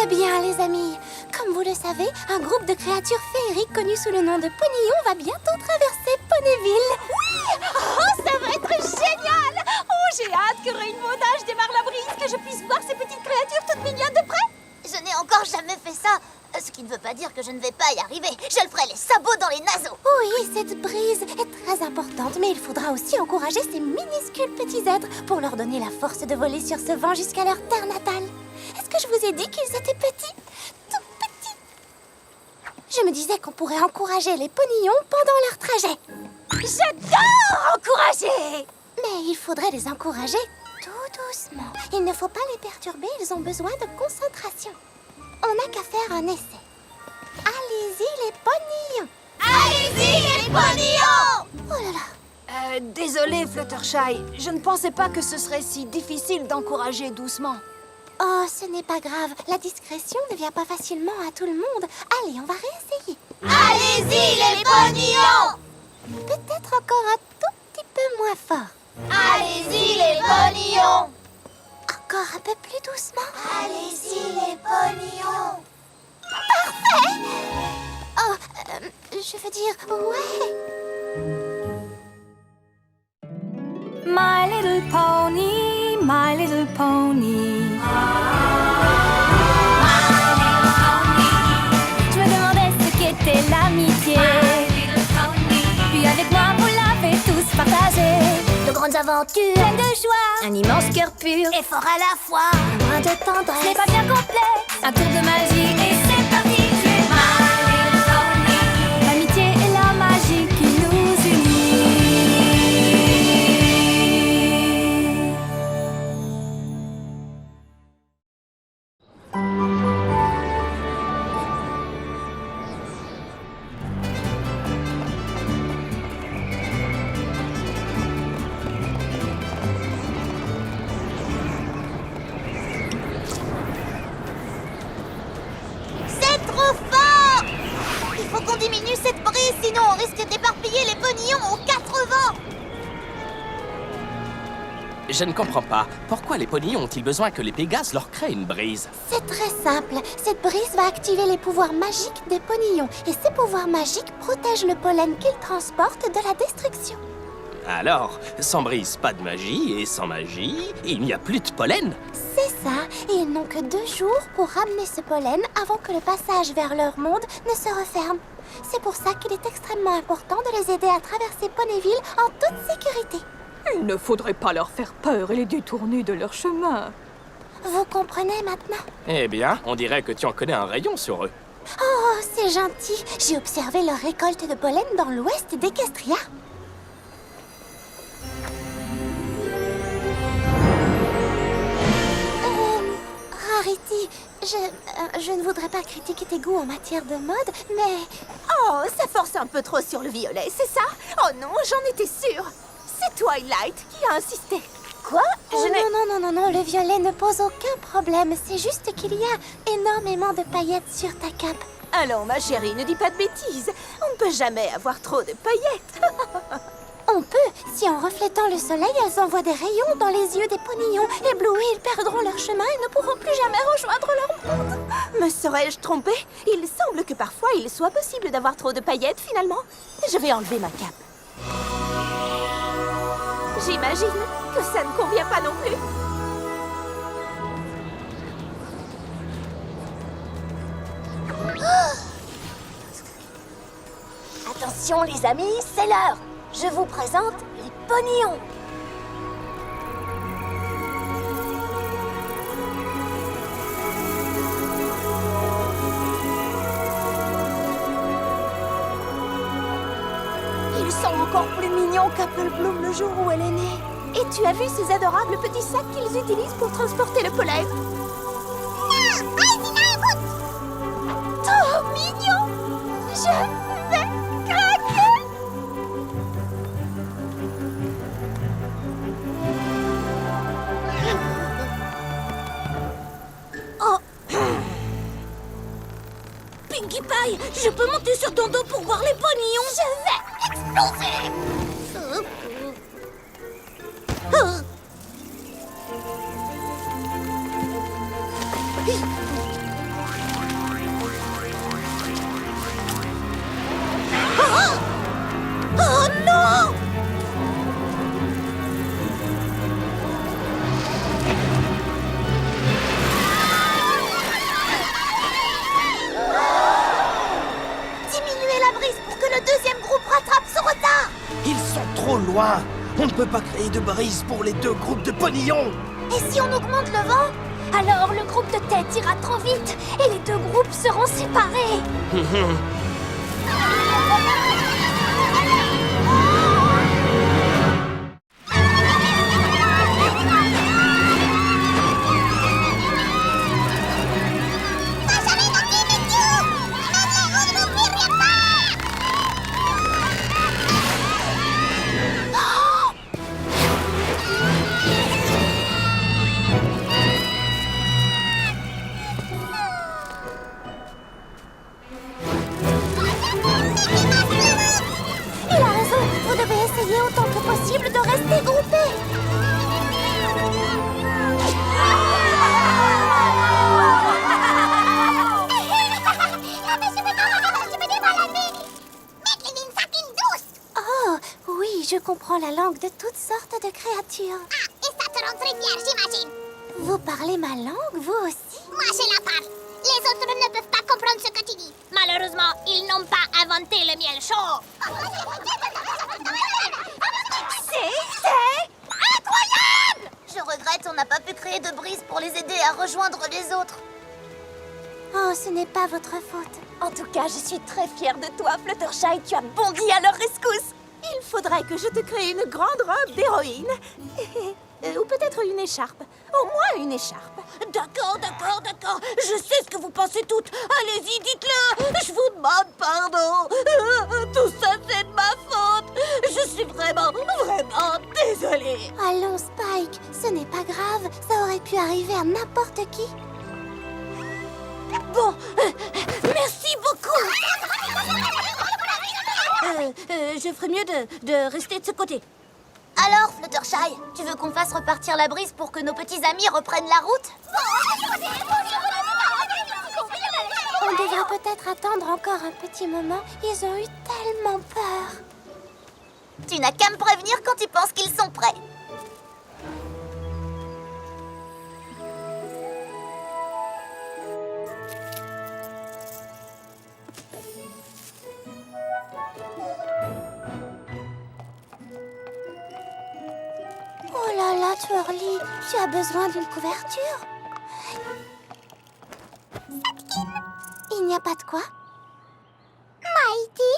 Eh bien, les amis, comme vous le savez, un groupe de créatures féeriques connu sous le nom de Ponillon va bientôt traverser Ponyville. Oui! Oh, ça va être génial! Oh, j'ai hâte que Rainbow Dash démarre la brise, que je puisse voir ces petites créatures toutes mignonnes de près. Je n'ai encore jamais fait ça. Ce qui ne veut pas dire que je ne vais pas y arriver. Je le ferai les sabots dans les naseaux. Oui, cette brise est très importante, mais il faudra aussi encourager ces minuscules petits êtres pour leur donner la force de voler sur ce vent jusqu'à leur terre natale. Est-ce que je vous ai dit qu'ils étaient petits? Tout petits. Je me disais qu'on pourrait encourager les ponillons pendant leur trajet. J'adore encourager! Mais il faudrait les encourager tout doucement. Il ne faut pas les perturber, ils ont besoin de concentration. On n'a qu'à faire un essai. Allez-y les ponillons! Allez-y, les ponillons! Oh là là! Désolée, Fluttershy. Je ne pensais pas que ce serait si difficile d'encourager doucement. Oh, ce n'est pas grave. La discrétion ne vient pas facilement à tout le monde. Allez, on va réessayer. Allez-y, les ponillons! Peut-être encore un tout petit peu moins fort. Allez-y, les ponillons! Encore un peu plus doucement. Allez-y, les ponillons! Parfait! Oh, je veux dire, ouais. My little pony, my little pony. Je me demandais ce qu'était l'amitié. Puis avec moi, vous l'avez tous partagé. De grandes aventures, Pleine de joie, un immense cœur pur. et fort à la fois. Moins de tendresse. Ce n'est pas bien complet, un tour de magie et c'est parti. L'amitié est la magie qui nous unit. C'est trop fort! Il faut qu'on diminue cette brise, sinon on risque d'éparpiller les ponillons aux 80. Je ne comprends pas. Pourquoi les ponillons ont-ils besoin que les Pégases leur créent une brise? C'est très simple. Cette brise va activer les pouvoirs magiques des ponillons. Et ces pouvoirs magiques protègent le pollen qu'ils transportent de la destruction. Alors, sans brise, pas de magie, et sans magie, il n'y a plus de pollen. C'est ça. Et ils n'ont que 2 jours pour ramener ce pollen avant que le passage vers leur monde ne se referme. C'est pour ça qu'il est extrêmement important de les aider à traverser Ponyville en toute sécurité. Il ne faudrait pas leur faire peur et les détourner de leur chemin. Vous comprenez maintenant? Eh bien, on dirait que tu en connais un rayon sur eux. Oh, c'est gentil. J'ai observé leur récolte de pollen dans l'ouest d'Equestria. Rarity, je ne voudrais pas critiquer tes goûts en matière de mode, mais... Oh, ça force un peu trop sur le violet, c'est ça? Oh non, j'en étais sûre. C'est Twilight qui a insisté. Quoi? Oh, non, le violet ne pose aucun problème. C'est juste qu'il y a énormément de paillettes sur ta cape. Allons, ma chérie, ne dis pas de bêtises. On ne peut jamais avoir trop de paillettes. On peut, si en reflétant le soleil, elles envoient des rayons dans les yeux des ponillons. Éblouis, ils perdront leur chemin et ne pourront plus jamais rejoindre leur monde. Me serais-je trompée? Il semble que parfois il soit possible d'avoir trop de paillettes finalement. Je vais enlever ma cape. J'imagine que ça ne convient pas non plus. Attention les amis, c'est l'heure. Je vous présente les ponillons. Ils sont encore plus mignons qu'Apple Bloom le jour où elle est née. Et tu as vu ces adorables petits sacs qu'ils utilisent pour transporter le pollen? Trop mignon! Je vais craquer! Oh! Pinkie Pie, je peux monter sur ton dos pour voir les ponillons? Je vais exploser! On ne peut pas créer de brise pour les deux groupes de ponillons. Et si on augmente le vent? Alors le groupe de tête ira trop vite et les deux groupes seront séparés. Il a raison, vous devez essayer autant que possible de rester groupés. Oh, oui, je comprends la langue de toutes sortes de créatures. Et ça te rend très fière, j'imagine. Vous parlez ma langue, vous aussi? Moi, je la parle. Les autres ne peuvent pas comprendre ce que tu dis. Malheureusement, ils n'ont pas inventé le miel chaud. C'était incroyable! Je regrette, on n'a pas pu créer de brise pour les aider à rejoindre les autres. Oh, ce n'est pas votre faute. En tout cas, je suis très fière de toi, Fluttershy. Tu as bondi à leur rescousse. Il faudrait que je te crée une grande robe d'héroïne. Ou peut-être une écharpe. Au moins une écharpe. D'accord, d'accord, d'accord. Je sais ce que vous pensez toutes. Allez-y, dites-le. Je vous demande pardon. Tout ça, c'est de ma faute. Je suis vraiment, vraiment désolée. Allons, Spike, ce n'est pas grave. Ça aurait pu arriver à n'importe qui. Bon, merci beaucoup. Je ferais mieux de rester de ce côté. Alors, Fluttershy, tu veux qu'on fasse repartir la brise pour que nos petits amis reprennent la route? On devrait peut-être attendre encore un petit moment. Ils ont eu tellement peur. Tu n'as qu'à me prévenir quand tu penses qu'ils sont prêts. Oh là là, Twirly, tu as besoin d'une couverture? Il n'y a pas de quoi? Mighty?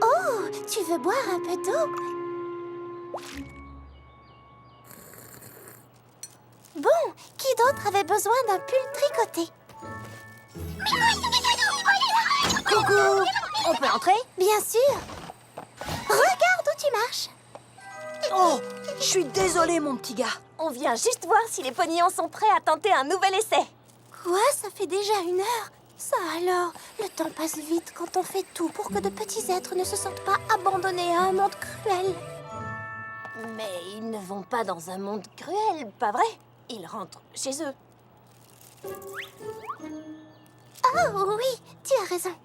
Oh, tu veux boire un peu d'eau? Bon, qui d'autre avait besoin d'un pull tricoté? Coucou. On peut entrer? Bien sûr. Regarde où tu marches. Oh, je suis désolée, mon petit gars. On vient juste voir si les ponillons sont prêts à tenter un nouvel essai. Quoi? Ça fait déjà 1 heure? Ça alors, le temps passe vite quand on fait tout pour que de petits êtres ne se sentent pas abandonnés à un monde cruel. Mais ils ne vont pas dans un monde cruel, pas vrai? Ils rentrent chez eux. Oh oui, tu as raison.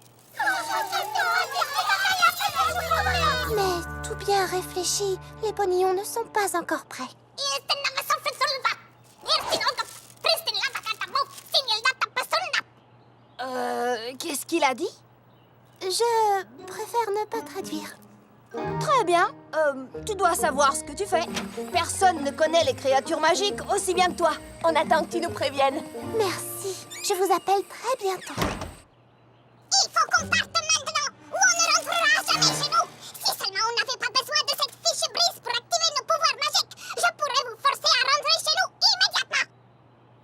Mais tout bien réfléchi, les ponillons ne sont pas encore prêts. Qu'est-ce qu'il a dit? Je préfère ne pas traduire. Très bien. Tu dois savoir ce que tu fais. Personne ne connaît les créatures magiques aussi bien que toi. On attend que tu nous préviennes. Merci, je vous appelle très bientôt. Il faut qu'on parte maintenant ou on ne rentrera jamais chez nous. Si seulement on n'avait pas besoin de cette fiche brise pour activer nos pouvoirs magiques, je pourrais vous forcer à rentrer chez nous immédiatement.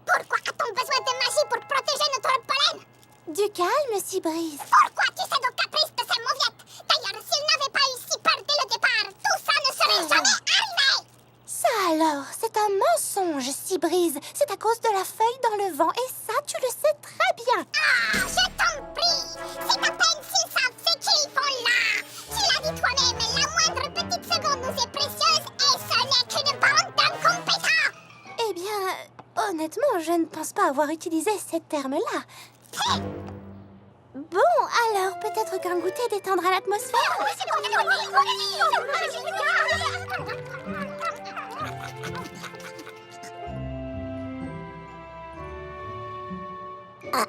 Pourquoi a-t-on besoin de magie pour protéger notre pollen? Du calme, Seabreeze. Pourquoi tu cèdes aux caprices de ces mauviettes? D'ailleurs, s'ils n'avaient pas eu si peur dès le départ, tout ça ne serait jamais arrivé. Ça alors, c'est un mensonge, Seabreeze. C'est à cause de la feuille dans le vent, et ça, tu le sais très bien. Ah, je t'en prie. C'est à peine s'ils savent ce qu'ils font là. Tu l'as dit toi-même, la moindre petite seconde nous est précieuse et ce n'est qu'une bande d'incompétents. Eh bien, honnêtement, je ne pense pas avoir utilisé ces termes-là. Bon, alors peut-être qu'un goûter détendra l'atmosphère. Ah,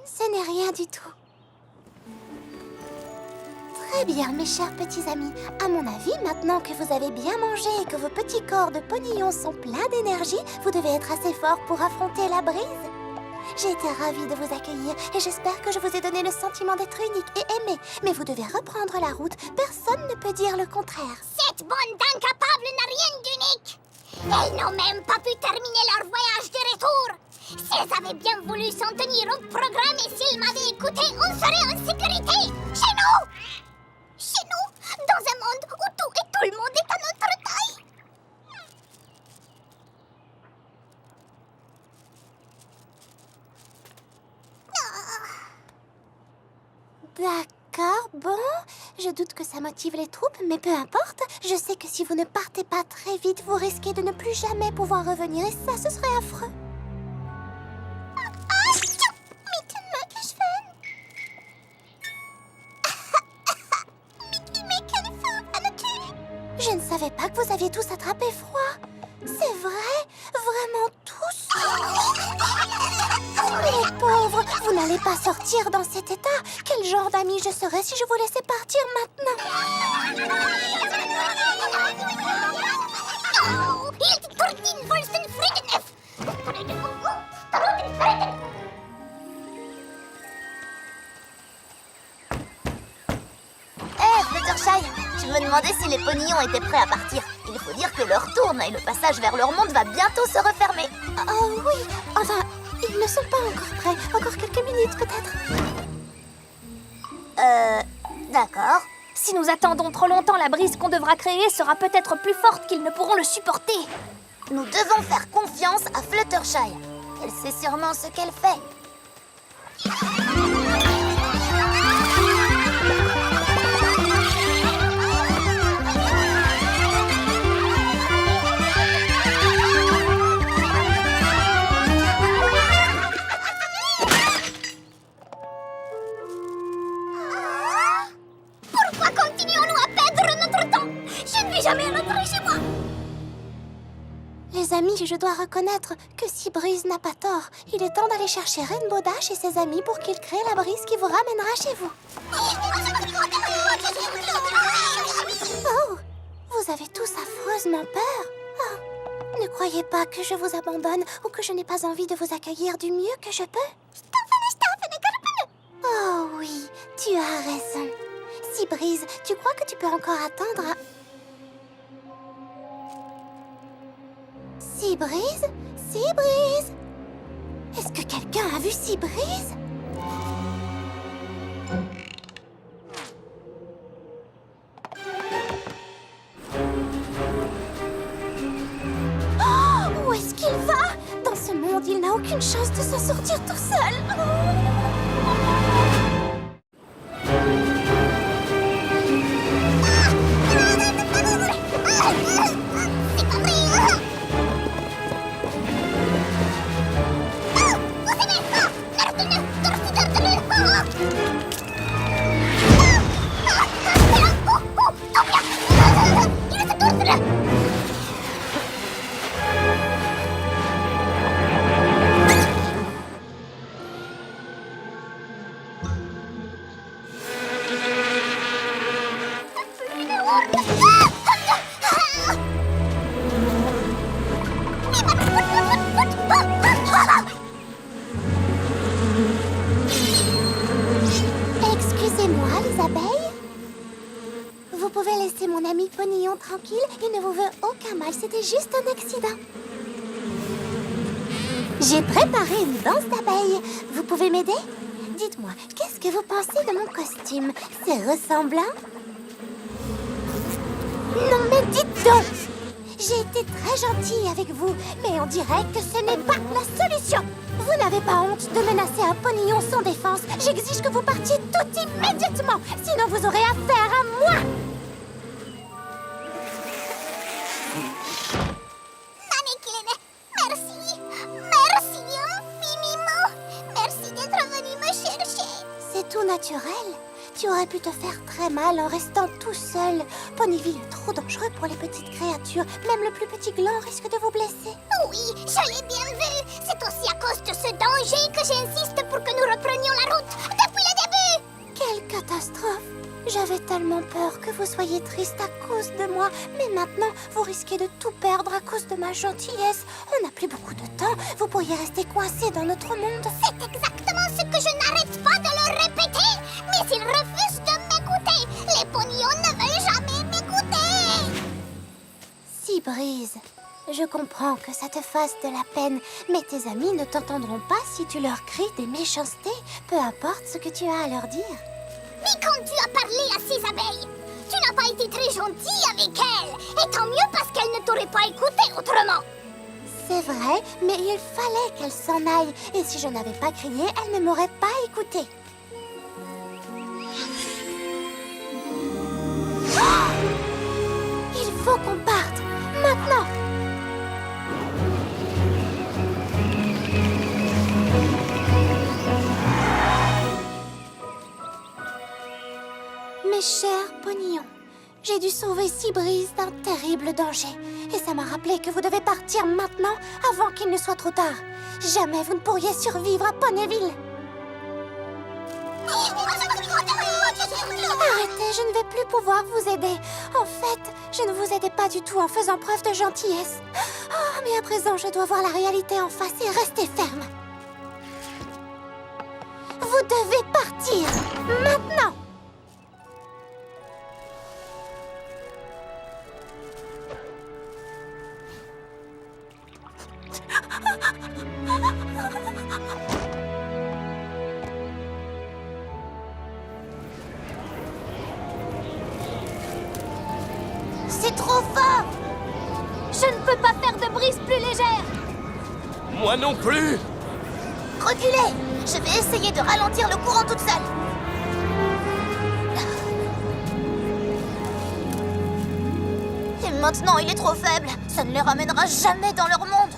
ce n'est rien du tout. Très Très bien, mes chers petits amis. À mon avis, maintenant que vous avez bien mangé et que vos petits corps de ponillons sont pleins d'énergie, vous devez être assez fort pour affronter la brise. J'ai été ravie de vous accueillir et j'espère que je vous ai donné le sentiment d'être unique et aimé. Mais vous devez reprendre la route. Personne ne peut dire le contraire. Cette bande d'incapables n'a rien d'unique. Elles n'ont même pas pu terminer leur voyage de retour. Si elles avaient bien voulu s'en tenir au programme et s'ils m'avaient écouté, on serait en sécurité. Chez nous. Chez nous, dans un monde où tout et tout le monde est à notre taille. D'accord, bon. Je doute que ça motive les troupes, mais peu importe. Je sais que si vous ne partez pas très vite, vous risquez de ne plus jamais pouvoir revenir et ça, ce serait affreux. Je ne savais pas que vous aviez tous attrapé froid. C'est vrai? Vraiment tous? Les pauvres, vous n'allez pas sortir dans cet état. Quel genre d'ami je serais si je vous laissais partir maintenant? Fluttershy, je me demandais si les ponillons étaient prêts à partir. Il faut dire que l'heure tourne et le passage vers leur monde va bientôt se refermer. Oh oui, enfin, ils ne sont pas encore prêts. Encore quelques minutes peut-être. D'accord. Si nous attendons trop longtemps, la brise qu'on devra créer sera peut-être plus forte qu'ils ne pourront le supporter. Nous devons faire confiance à Fluttershy. Elle sait sûrement ce qu'elle fait. Pourquoi continuons-nous à perdre notre temps? Je ne vais jamais rentrer chez moi. Les amis, je dois reconnaître que si Brise n'a pas tort, il est temps d'aller chercher Rainbow Dash et ses amis pour qu'ils créent la brise qui vous ramènera chez vous. Oh, vous avez tous affreusement peur. Oh, ne croyez pas que je vous abandonne ou que je n'ai pas envie de vous accueillir du mieux que je peux. Oh oui, tu as raison. Si Brise, tu crois que tu peux encore attendre à... Seabreeze? Seabreeze? Est-ce que quelqu'un a vu Seabreeze? Oh, où est-ce qu'il va? Dans ce monde, il n'a aucune chance de s'en sortir tout seul. Excusez-moi, les abeilles. Vous pouvez laisser mon ami Ponillon tranquille, il ne vous veut aucun mal, c'était juste un accident. J'ai préparé une danse d'abeilles. Vous pouvez m'aider? Dites-moi, qu'est-ce que vous pensez de mon costume? C'est ressemblant? Non mais dites donc! J'ai été très gentille avec vous, mais on dirait que ce n'est pas la solution. Vous n'avez pas honte de menacer un ponillon sans défense. J'exige que vous partiez tout immédiatement, sinon vous aurez affaire à moi. Mannequin, merci. Merci infiniment. Merci d'être venu me chercher. C'est tout naturel. Tu aurais pu te faire très mal en restant tout seul. Ponyville est trop dangereux pour les petites créatures. Même le plus petit gland risque de vous blesser. Oui, je l'ai bien vu. C'est aussi à cause de ce danger que j'insiste pour que nous reprenions la route depuis le début. Quelle catastrophe! J'avais tellement peur que vous soyez triste à cause de moi. Mais maintenant, vous risquez de tout perdre à cause de ma gentillesse. On n'a plus beaucoup de temps. Vous pourriez rester coincé dans notre monde. C'est exactement ce que je n'arrête pas de le répéter. Mais ils refusent de m'écouter. Les ponions ne veulent jamais m'écouter. Seabreeze, je comprends que ça te fasse de la peine, mais tes amis ne t'entendront pas si tu leur cries des méchancetés, peu importe ce que tu as à leur dire. Mais quand tu as parlé à ces abeilles, tu n'as pas été très gentil avec elles. Et tant mieux parce qu'elles ne t'auraient pas écouté autrement. C'est vrai, mais il fallait qu'elles s'en aillent, et si je n'avais pas crié, elles ne m'auraient pas écouté. Il faut qu'on parte, maintenant! Mes chers pognons, j'ai dû sauver Seabreeze d'un terrible danger. Et ça m'a rappelé que vous devez partir maintenant, avant qu'il ne soit trop tard. Jamais vous ne pourriez survivre à Ponyville. Arrêtez, je ne vais plus pouvoir vous aider. En fait, je ne vous aidais pas du tout en faisant preuve de gentillesse. Oh, mais à présent, je dois voir la réalité en face et rester ferme. Vous devez partir, maintenant! C'est trop fort! Je ne peux pas faire de brise plus légère! Moi non plus! Reculez! Je vais essayer de ralentir le courant toute seule! Et maintenant, il est trop faible! Ça ne les ramènera jamais dans leur monde!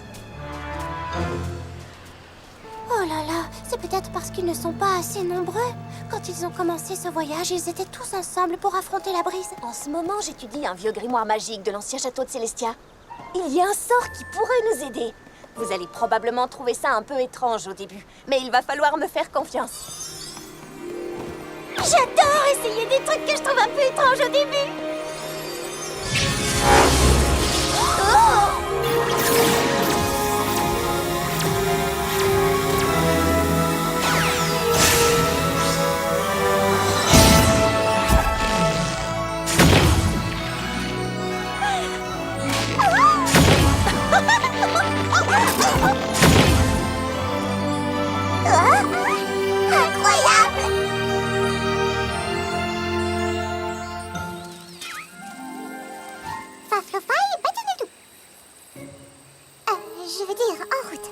Oh là là, c'est peut-être parce qu'ils ne sont pas assez nombreux. Quand ils ont commencé ce voyage, ils étaient tous ensemble pour affronter la brise. En ce moment, j'étudie un vieux grimoire magique de l'ancien château de Célestia. Il y a un sort qui pourrait nous aider. Vous allez probablement trouver ça un peu étrange au début, mais il va falloir me faire confiance. J'adore essayer des trucs que je trouve un peu étranges au début! Incroyable! Faflofa et Badinadou. Je veux dire, en route.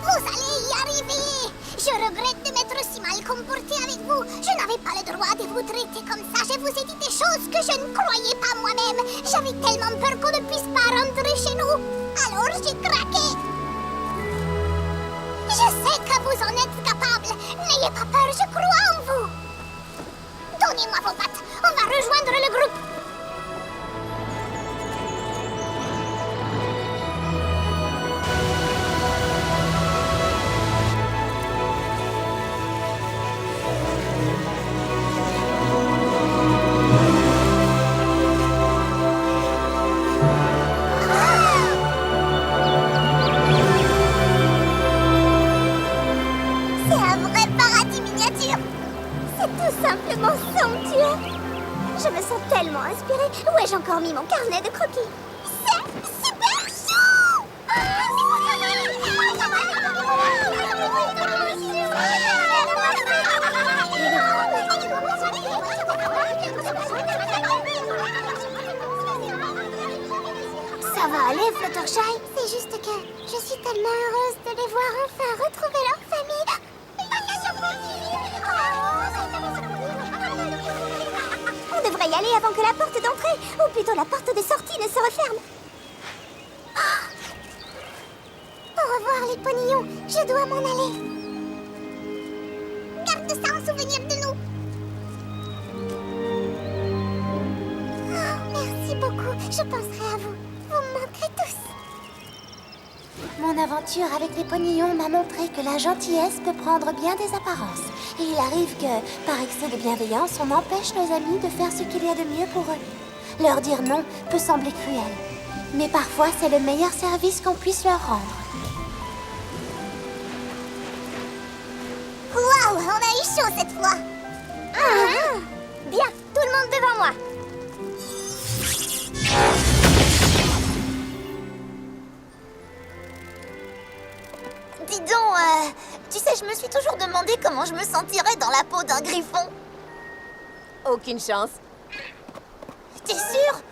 Vous allez y arriver! Je regrette de m'être si mal comportée avec vous. Je n'avais pas le droit de vous traiter comme ça. Je vous ai dit des choses que je ne croyais pas moi-même. J'avais tellement peur qu'on ne puisse pas rentrer chez nous. Alors j'ai craqué. Je sais que vous en êtes capable. N'ayez pas peur, je crois en vous. Donnez-moi vos pattes. On va rejoindre le groupe. C'est un vrai paradis miniature. C'est tout simplement somptueux. Je me sens tellement inspirée. Où ai-je encore mis mon carnet de croquis? C'est super chou! Ça va aller, Fluttershy? C'est juste que je suis tellement heureuse de les voir enfin retrouver leur famille. On devrait y aller avant que la porte d'entrée, ou plutôt la porte de sortie, ne se referme. revoir les pognons. Je dois m'en aller. Garde ça en souvenir de nous. Oh, merci beaucoup. Je penserai à vous. Vous me manquerez tous. Mon aventure avec les pognons m'a montré que la gentillesse peut prendre bien des apparences. Et il arrive que, par excès de bienveillance, on empêche nos amis de faire ce qu'il y a de mieux pour eux. Leur dire non peut sembler cruel. Mais parfois, c'est le meilleur service qu'on puisse leur rendre. Waouh, on a eu chaud cette fois. Bien, tout le monde devant moi. Dis donc, tu sais, je me suis toujours demandé comment je me sentirais dans la peau d'un griffon. Aucune chance. T'es sûr?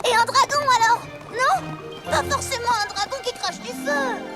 Et un dragon alors? Non? Pas forcément un dragon qui crache du feu.